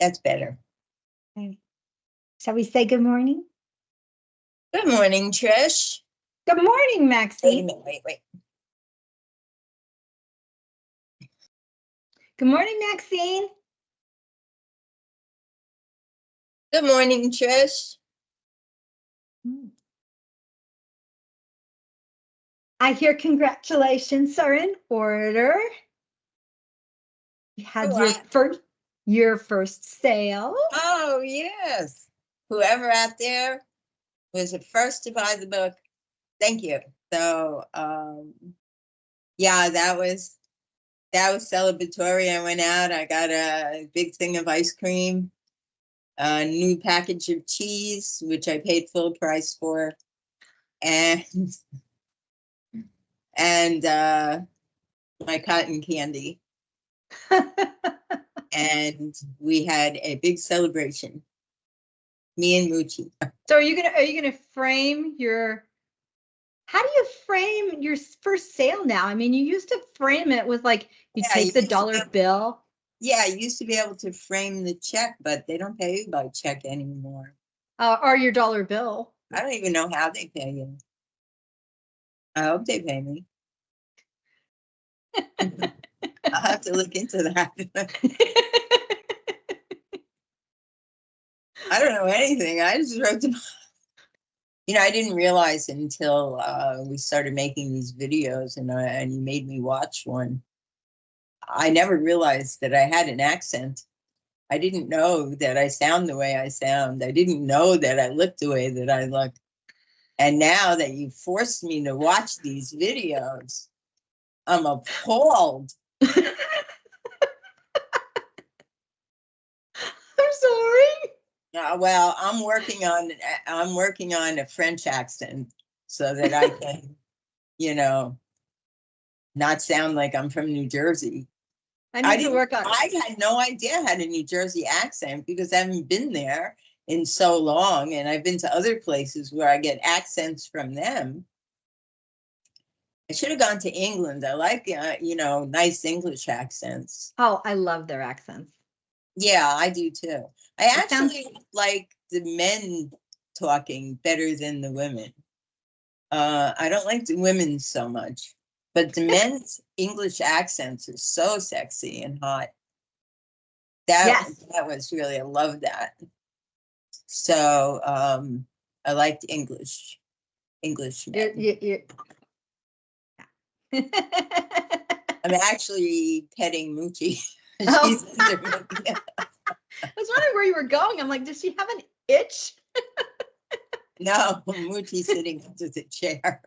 That's better. Okay. Shall we say good morning? Good morning, Trish. Good morning, Maxine. Wait a minute, wait. Good morning, Maxine. Good morning, Trish. I hear congratulations are in order. You had your first sale. Oh, yes. Whoever out there was the first to buy the book. Thank you. So, yeah, that was celebratory. I went out, I got a big thing of ice cream, a new package of cheese, which I paid full price for, and my cotton candy. And we had a big celebration, me and Moochie. So are you gonna frame your, how do you frame your first sale now? I mean, you used to frame it with like, you take the dollar bill. Yeah, I used to be able to frame the check, but they don't pay you by check anymore. Or your dollar bill. I don't even know how they pay you. I hope they pay me. I'll have to look into that. I don't know anything. I just wrote them. I didn't realize until we started making these videos and you made me watch one. I never realized that I had an accent. I didn't know that I sound the way I sound. I didn't know that I look the way that I look. And now that you forced me to watch these videos, I'm appalled. I'm sorry. Well, I'm working on a French accent so that I can, not sound like I'm from New Jersey. I had no idea I had a New Jersey accent because I haven't been there in so long, and I've been to other places where I get accents from them. I should have gone to England. I like, nice English accents. Oh, I love their accents. Yeah, I do too. I actually like the men talking better than the women. I don't like the women so much, but the men's English accents are so sexy and hot. That was really, I love that. So I liked English men. I'm actually petting Moochie. She's under me. I was wondering where you were going. I'm like, does she have an itch? No, Moochie's sitting under the chair.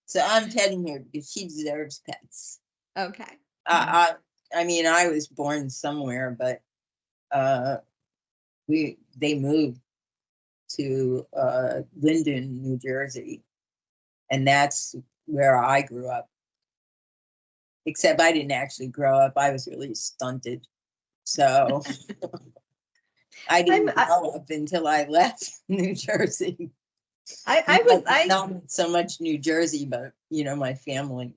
So I'm petting her because she deserves pets. Okay. I mean, I was born somewhere, but they moved to Linden, New Jersey, and that's where I grew up. Except I didn't actually grow up. I was really stunted. So I didn't grow up until I left New Jersey. Not so much New Jersey, but my family.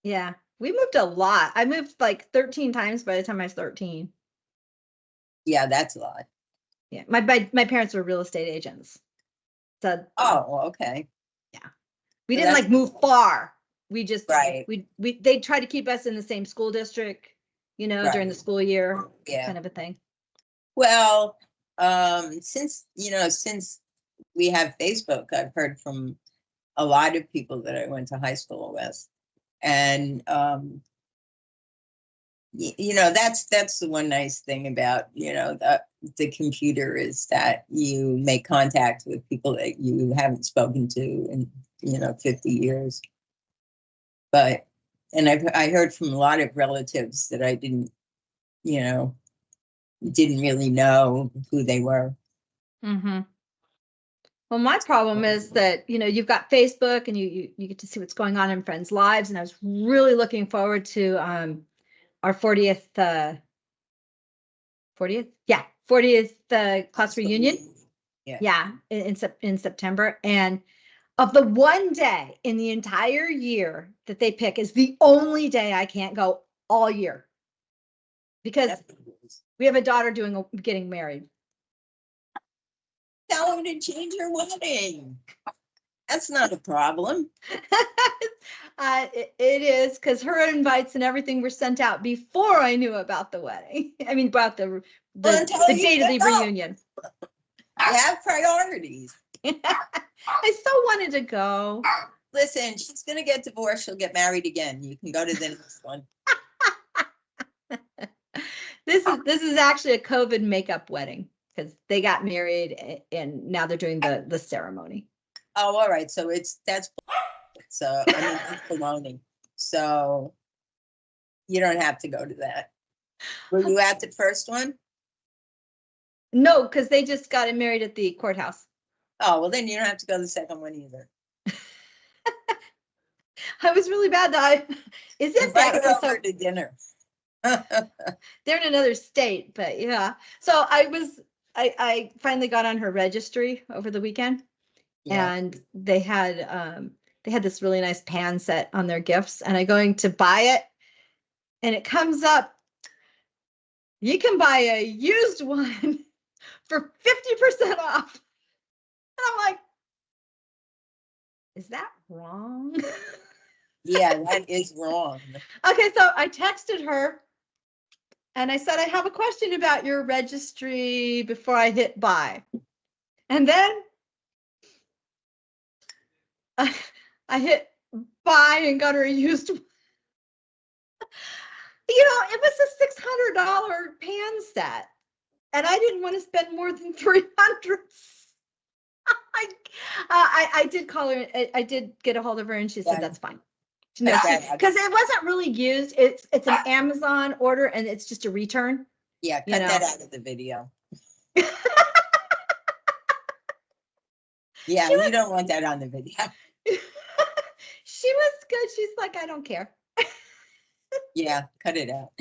Yeah, we moved a lot. I moved like 13 times by the time I was 13. Yeah, that's a lot. Yeah, my parents were real estate agents. So. Oh, okay. Yeah, we didn't like move far. We just they tried to keep us in the same school district, during the school year, kind of a thing. Well, since we have Facebook, I've heard from a lot of people that I went to high school with, and that's the one nice thing about the computer is that you make contact with people that you haven't spoken to in 50 years. But I heard from a lot of relatives that I didn't really know who they were. Mm-hmm. Well, my problem is that, you've got Facebook and you get to see what's going on in friends' lives. And I was really looking forward to our 40th class reunion. Yeah, in September. And of the one day in the entire year that they pick is the only day I can't go all year. because we have a daughter getting married. Tell her to change her wedding. That's not a problem. It is, because her invites and everything were sent out before I knew about the wedding. I mean, about the date of the reunion. I have priorities. I still wanted to go. Listen, she's going to get divorced. She'll get married again. You can go to the next one. This is actually a COVID makeup wedding, because they got married and now they're doing the ceremony. Oh, all right. So that's so I mean it's baloney. So you don't have to go to that. Were you at the first one? No, because they just got married at the courthouse. Oh, well, then you don't have to go to the second one either. I was really bad that Invite her over to dinner. They're in another state, but yeah. So I finally got on her registry over the weekend, and they had this really nice pan set on their gifts, and I'm going to buy it, and it comes up, you can buy a used one for 50% off. And I'm like, is that wrong? Yeah, that is wrong. Okay, so I texted her and I said, I have a question about your registry before I hit buy. And then I hit buy and got her a used one. It was a $600 pan set, and I didn't want to spend more than $300. I did call her. I did get a hold of her, and she said that's fine. No, because it wasn't really used. It's an Amazon order, and it's just a return. Yeah, cut that out of the video. Yeah, you don't want that on the video. She was good. She's like, I don't care. Yeah, cut it out.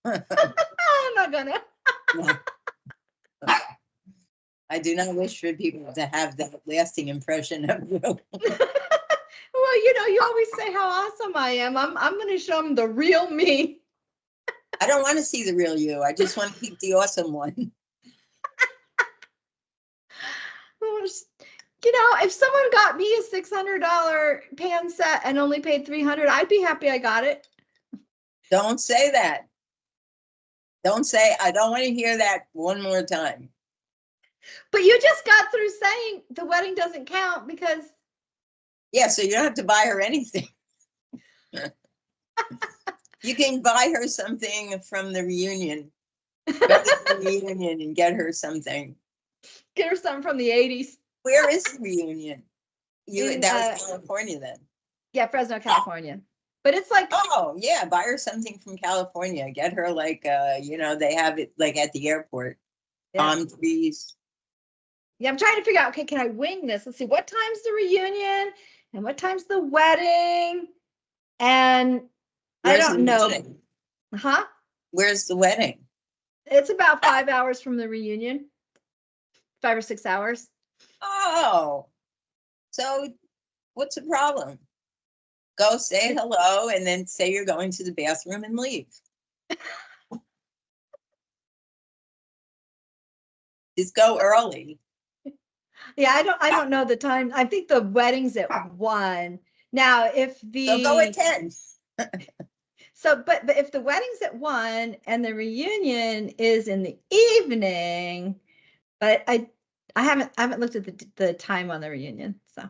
I'm not gonna. No. I do not wish for people to have that lasting impression of you. Well, you always say how awesome I am. I'm going to show them the real me. I don't want to see the real you. I just want to keep the awesome one. If someone got me a $600 pan set and only paid $300, I'd be happy I got it. Don't say that. Don't say, I don't want to hear that one more time. But you just got through saying the wedding doesn't count because. Yeah, so you don't have to buy her anything. You can buy her something from the reunion. Go to the reunion and get her something. Get her something from the 80s. Where is the reunion? That was California then. Yeah, Fresno, California. But it's like, oh yeah, buy her something from California. Get her like they have it like at the airport. Palm trees. Yeah, I'm trying to figure out, okay, can I wing this? Let's see, what time's the reunion and what time's the wedding? And I don't know. Wedding? Huh? Where's the wedding? It's about 5 hours from the reunion. 5 or 6 hours. Oh, so what's the problem? Go say hello and then say you're going to the bathroom and leave. Just go early. Yeah, I don't know the time. I think the wedding's at 1. Now, so go at 10. So, but if the wedding's at 1 and the reunion is in the evening, but I haven't looked at the time on the reunion, so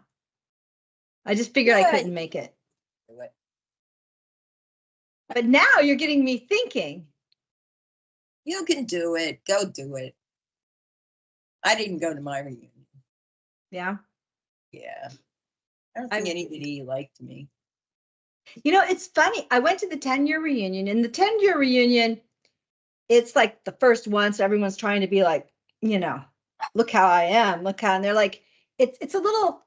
I just figured I couldn't make it. But now you're getting me thinking. You can do it. Go do it. I didn't go to my reunion. Yeah. Yeah. I don't think anybody liked me. It's funny. I went to the 10-year reunion, and the 10-year reunion, it's like the first one. So everyone's trying to be like, look how I am. Look how, and they're like, it's a little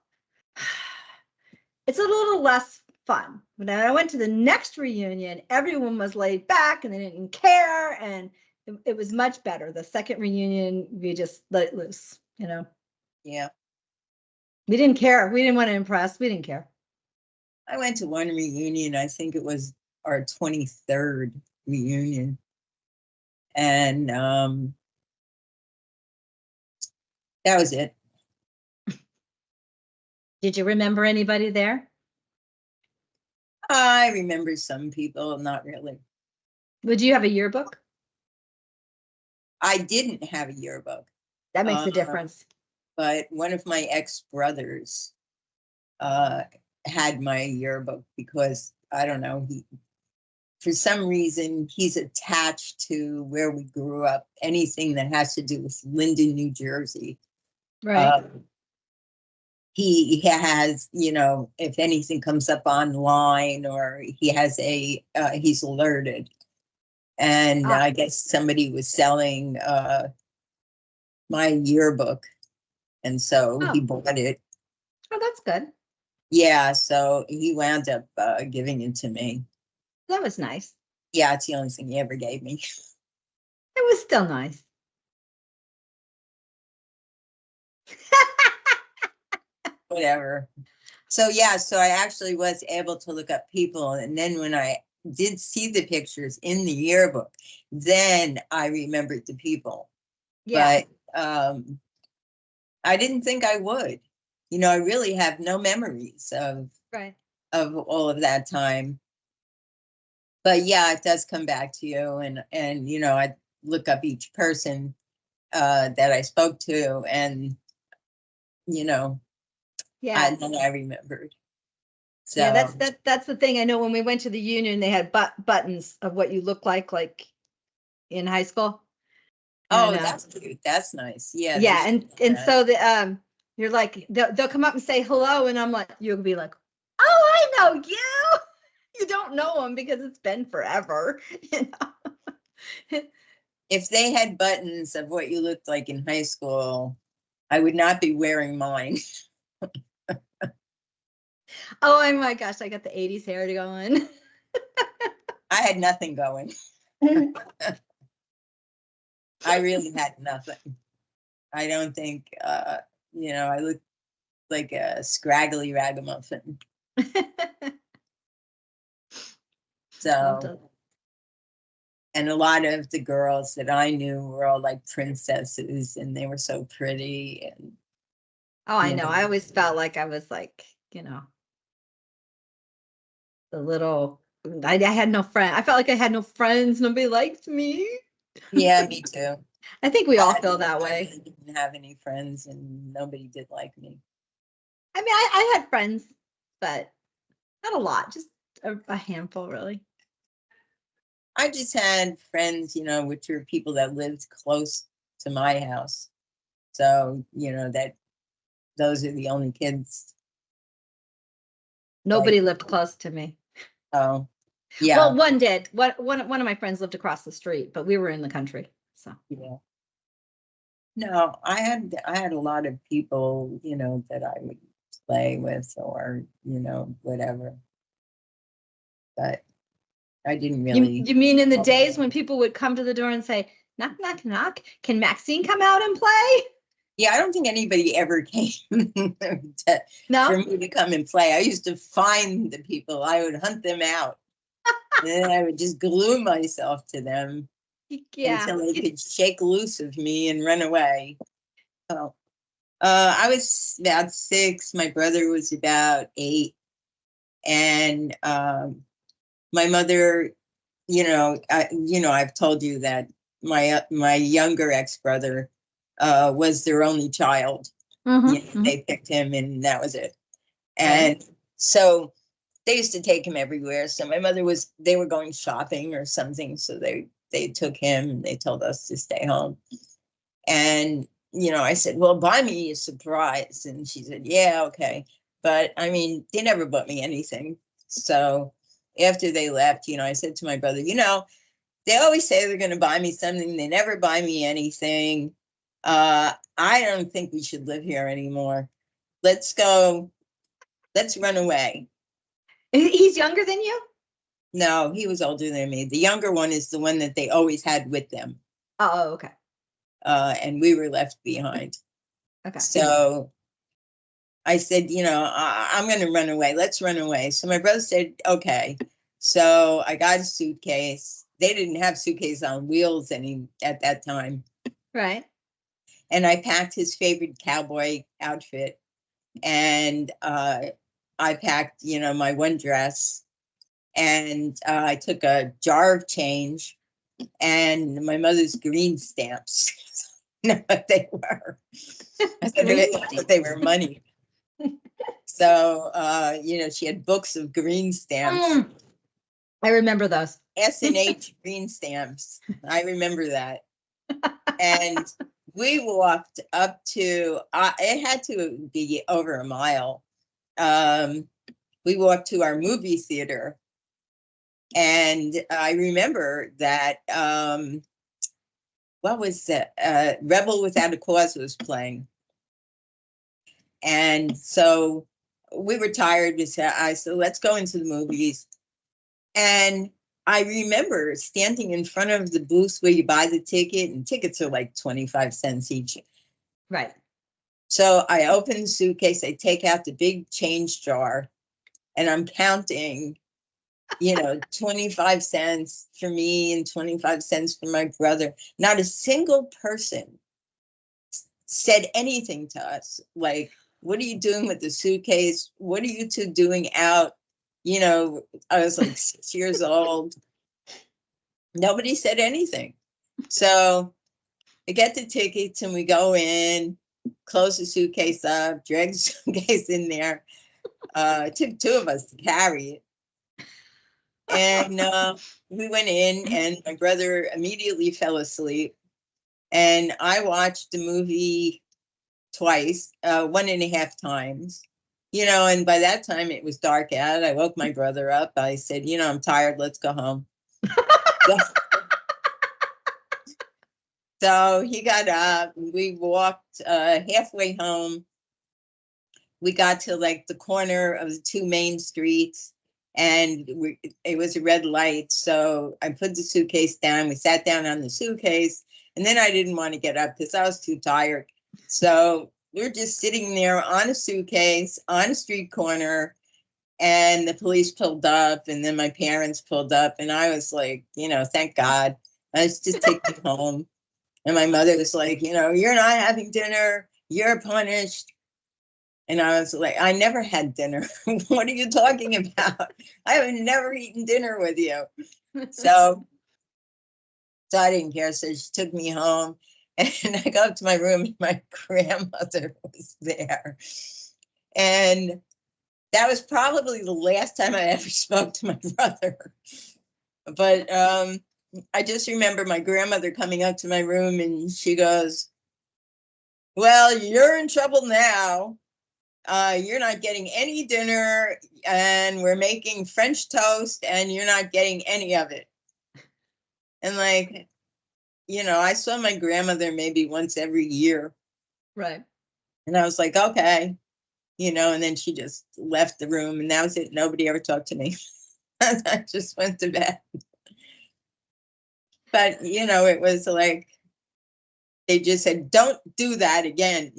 less fun. When I went to the next reunion, everyone was laid back and they didn't care. And it was much better. The second reunion, we just let it loose, Yeah. We didn't care. We didn't want to impress. We didn't care. I went to one reunion. I think it was our 23rd reunion. And that was it. Did you remember anybody there? I remember some people, not really. Would you have a yearbook? I didn't have a yearbook. That makes a difference. But one of my ex-brothers had my yearbook because, I don't know, for some reason, he's attached to where we grew up. Anything that has to do with Linden, New Jersey. Right. He has, if anything comes up online, or he has he's alerted. And I guess somebody was selling my yearbook. And so he bought it. Oh, that's good. Yeah, so he wound up giving it to me. That was nice. Yeah, it's the only thing he ever gave me. It was still nice. Whatever. So yeah, so I actually was able to look up people. And then when I did see the pictures in the yearbook, then I remembered the people. Yeah. But I didn't think I would. I really have no memories of all of that time. But yeah, it does come back to you, and I look up each person that I spoke to, and Yeah. and then I remembered. So yeah, that's the thing. I know when we went to the union, they had buttons of what you look like in high school. oh, And, that's cute. That's nice. Yeah. yeah, and so you're like they'll come up and say hello, and I'm like, you'll be like, oh, I know you. You don't know them because it's been forever. If they had buttons of what you looked like in high school, I would not be wearing mine. Oh my gosh, I got the 80s hair going. I had nothing going. I really had nothing. I don't think, I looked like a scraggly ragamuffin. So, and a lot of the girls that I knew were all like princesses, and they were so pretty. And oh, I know. I always felt like I was like, the little. I had no friend. I felt like I had no friends. Nobody liked me. Yeah, me too. I think we all feel that way. I didn't have any friends, and nobody did like me. I mean, I had friends, but not a lot, just a handful, really. I just had friends, which were people that lived close to my house. So, that those are the only kids. Nobody lived close to me. Oh, yeah. Well, one did. One of my friends lived across the street, but we were in the country. So yeah. No, I had a lot of people, that I would play with, or, whatever. But I didn't really. You mean in the days when people would come to the door and say, knock, knock, knock, can Maxine come out and play? Yeah, I don't think anybody ever came for me to come and play. I used to find the people. I would hunt them out. And then I would just glue myself to them until they could shake loose of me and run away. Oh, I was about 6. My brother was about 8. And my mother, I've told you that my younger ex-brother was their only child. They picked him, and that was it. And so they used to take him everywhere. So my mother they were going shopping or something. So they took him, and they told us to stay home. And, I said, well, buy me a surprise. And she said, yeah, okay. But I mean, they never bought me anything. So after they left, I said to my brother, they always say they're going to buy me something. They never buy me anything. I don't think we should live here anymore. Let's go. Let's run away. He's younger than you? No, he was older than me. The younger one is the one that they always had with them. Oh, okay. And we were left behind. Okay. So I said, I'm going to run away. Let's run away. So my brother said, okay. So I got a suitcase. they didn't have suitcase on wheels at that time. Right. And I packed his favorite cowboy outfit, and I packed, my one dress, and I took a jar of change and my mother's green stamps. You know what they were? I said they were money. So, she had books of green stamps. I remember those. S&H green stamps. I remember that. And we walked up to, it had to be over a mile. We walked to our movie theater. And I remember that, what was that? Rebel Without a Cause was playing. And so we were tired. I said, let's go into the movies. And I remember standing in front of the booth where you buy the ticket, and tickets are like 25 cents each. Right. So I open the suitcase, I take out the big change jar, and I'm counting, 25 cents for me and 25 cents for my brother. Not a single person said anything to us. Like, what are you doing with the suitcase? What are you two doing out? I was like 6 years old. Nobody said anything. So I get the tickets and we go in, close the suitcase up, drag the suitcase in there. It took two of us to carry it. And we went in, and my brother immediately fell asleep. And I watched the movie twice, 1.5 times. And by that time it was dark out. I woke my brother up. I said, I'm tired. Let's go home. So he got up. We walked halfway home. We got to like the corner of the two main streets, and it was a red light. So I put the suitcase down. We sat down on the suitcase, and then I didn't want to get up because I was too tired. So we were just sitting there on a suitcase on a street corner, and the police pulled up, and then my parents pulled up, and I was like, thank God. Let's just take me home. And my mother was like, you're not having dinner. You're punished. And I was like, I never had dinner. What are you talking about? I have never eaten dinner with you. So I didn't care. So she took me home. And I go up to my room, and my grandmother was there. And that was probably the last time I ever spoke to my brother. But I just remember my grandmother coming up to my room, and she goes, well, you're in trouble now. You're not getting any dinner, and we're making French toast, and you're not getting any of it. And like, I saw my grandmother maybe once every year. Right. And I was like, okay, and then she just left the room, and that was it. Nobody ever talked to me. I just went to bed. But, it was like, they just said, don't do that again.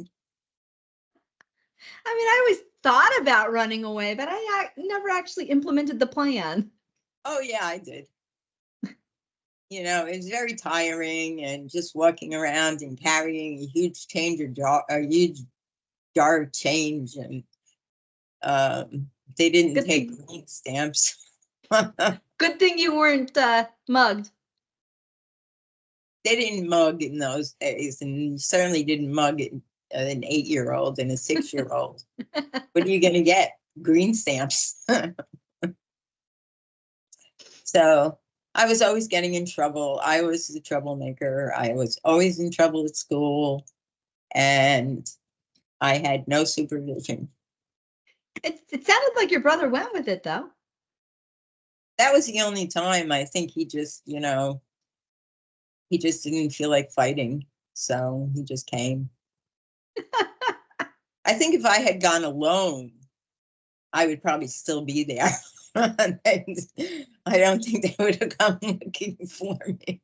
I mean, I always thought about running away, but I never actually implemented the plan. Oh, yeah, I did. It's very tiring, and just walking around and carrying a huge jar of change, and they didn't take green stamps. Good thing you weren't mugged. They didn't mug in those days, and certainly didn't mug an 8-year-old and a 6-year-old. What are you going to get? Green stamps. So I was always getting in trouble. I was the troublemaker. I was always in trouble at school, and I had no supervision. It sounded like your brother went with it, though. That was the only time. I think he just, he just didn't feel like fighting. So he just came. I think if I had gone alone, I would probably still be there. I don't think they would have come looking for me.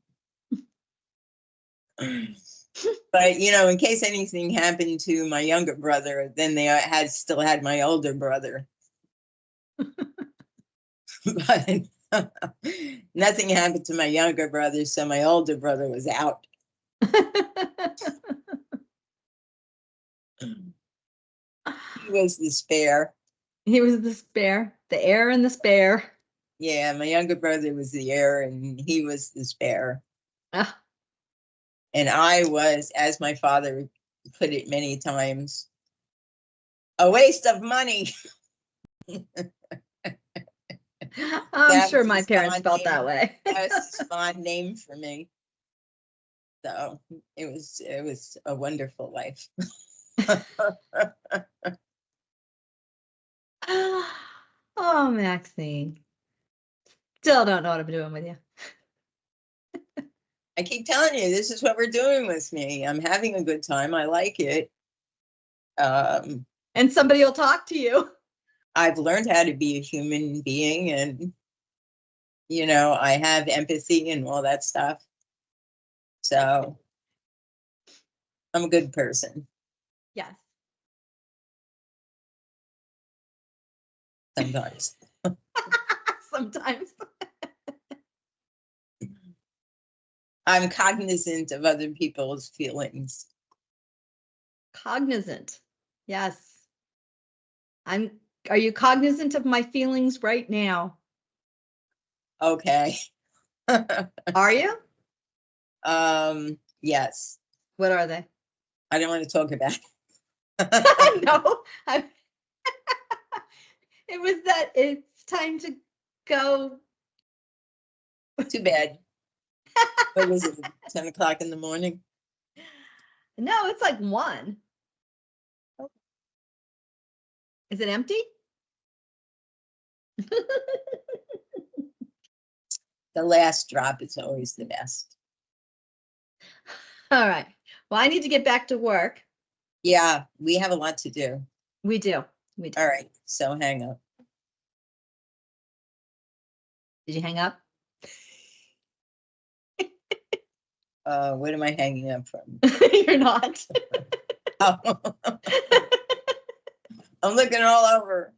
But, in case anything happened to my younger brother, then they still had my older brother. But Nothing happened to my younger brother, so my older brother was out. He was the spare. He was the spare, the heir and the spare. Yeah, my younger brother was the heir, and he was the spare. Ah. And I was, as my father put it many times, a waste of money. I'm That sure was my his parents fond felt that name. way. That was his fond name for me. So it was a wonderful life. Oh, Maxine. Still don't know what I'm doing with you. I keep telling you, this is what we're doing with me. I'm having a good time. I like it. And somebody will talk to you. I've learned how to be a human being, and I have empathy and all that stuff. So I'm a good person. Yes. Sometimes. Sometimes. I'm cognizant of other people's feelings. Cognizant. Yes. Are you cognizant of my feelings right now? Okay. Are you? Yes. What are they? I don't want to talk about it. No. It was that it's time to go. Too bad. What was it? 10 o'clock in the morning? No, it's like 1. Is it empty? The last drop is always the best. All right. Well, I need to get back to work. Yeah, we have a lot to do. We do. We do. All right, so hang up. Did you hang up? What am I hanging up from? You're not. Oh. I'm looking all over.